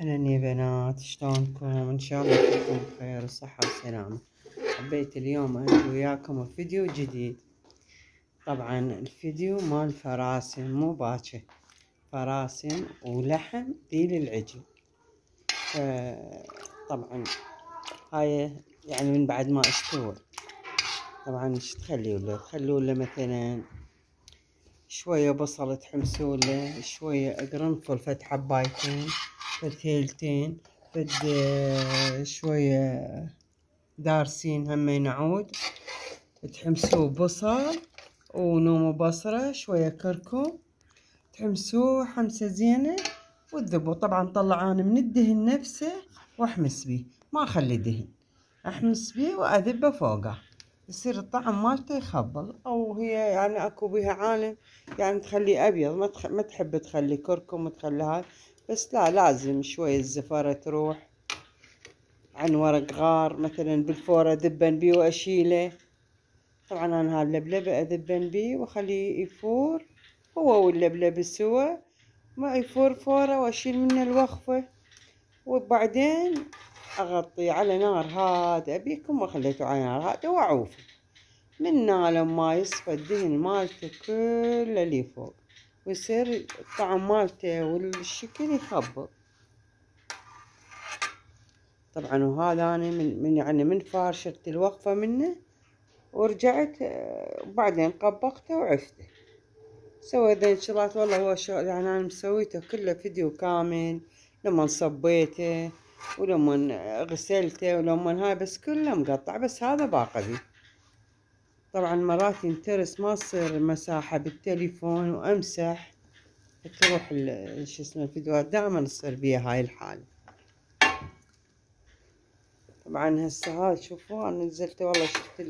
أهلا يا بنات، شلونكم؟ إن شاء الله كلكم بخير وصحة وسلامة. حبيت اليوم أجي وياكم بفيديو جديد. طبعا الفيديو مال فراسم، مو باكر، فراسم ولحم ديل العجل. طبعا هاي يعني من بعد ما استوى. طبعا ايش تخلوا له مثلا شوية بصل تحمسوا له، شوية قرنفل، فد حبايتين، فد هيلتين، فد شوية دارسين همين عود، تحمسوه بصل ونوم بصرة، شوية كركم، تحمسوه حمسة زينة وتذبوا. طبعا طلعانه من الدهن نفسه واحمس بيه، ما اخلي دهن، احمس بيه واذبه فوقه، يصير الطعم مالته يخبل. او هي يعني اكو بيها عالم يعني تخليه ابيض، ما تحب تخلي كركم وتخلي هاي، بس لا، لازم شوية الزفارة تروح عن ورق غار مثلا بالفورة اذبن بيه واشيله. طبعا انا هاللبلبة اذبن بيه واخليه يفور هو واللبلبة سوا، ما يفور فورة واشيل منه الوخفة، وبعدين اغطيه على نار هادئة. بيكم ما خليته على نار هادئة واعوفه من لما يصفى الدهن مالته كله اللي فوق، ويصير الطعم مالته والشكل يخبل. طبعا وهذا انا من فارشت الوقفة منه ورجعت، وبعدين طبقته وعفته. سويت ذي الشغلات. والله هو شغل يعني انا مسويته كله فيديو كامل، لما صبيته ولما غسلته ولما هاي، بس كله مقطع، بس هذا باقي. طبعا مرات ينترس ما تصير مساحة بالتليفون وامسح، تروح شو اسمه الفيديوهات، دائما تصير بيها هاي الحالة. طبعا هسه هذا شوفوا انا نزلته، والله شفت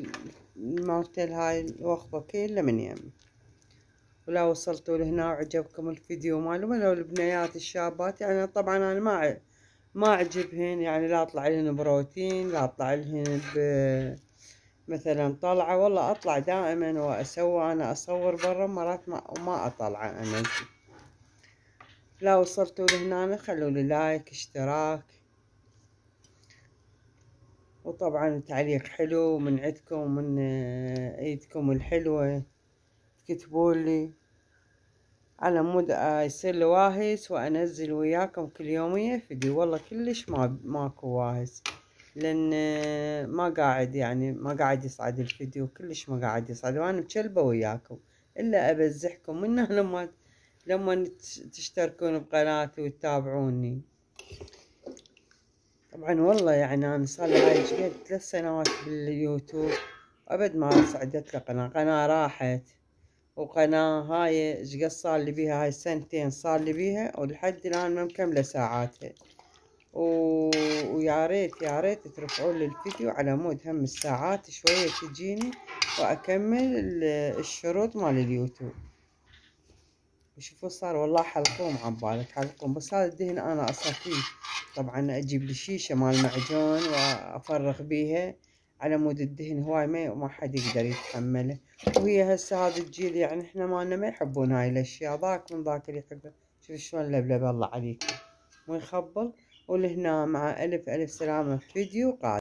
مالته هاي الوخبة كلها من يمي. ولا وصلتوا لهنا وعجبكم الفيديو مالهم، ولو البنيات الشابات يعني طبعا انا ما اعجبهن، يعني لا اطلع لهن بروتين، لا اطلع لهن مثلا طلعة. والله اطلع دائما واسوي، انا اصور برا مرات ما اطلع انزل. لا وصلتوا لهنا خلوا لي لايك، اشتراك، وطبعا تعليق حلو من عندكم ومن ايدكم الحلوة، تكتبوا لي على مود يصير لي واهس وانزل وياكم كل يومية فيديو. والله كلش ماكو واهس، لان ما قاعد يصعد الفيديو، كلش ما قاعد يصعد، وانا مكلبة وياكم الا ابزحكم منه لما تشتركون بقناتي وتتابعوني. طبعا والله يعني انا صار لي هاي قد 3 سنوات باليوتيوب، ابد ما صعدت لي قناة راحت. وقناة هاي ايش قد صار لي بيها، هاي 2 سنين صار لي بيها، ولحد الآن ما مكملة ساعاتها. ويا ريت ترفعون لي الفيديو على مود هم الساعات شوية تجيني وأكمل الشروط مال اليوتيوب. وشوفوا صار والله حلقوم عبالك حلقوم، بس هذا الدهن أنا أصفيه. طبعا أجيب لي شيشة مال معجون وأفرغ بيها على مود الدهن هواي ما حد يقدر يتحمله. وهي هسه هذا الجيل يعني احنا مالنا ما يحبون هاي الاشياء، ذاك من ذاك اللي يحبه. شوف شلون لبلب الله عليكم، مو يخبل. ولهنا مع الف سلامة في فيديو قادم.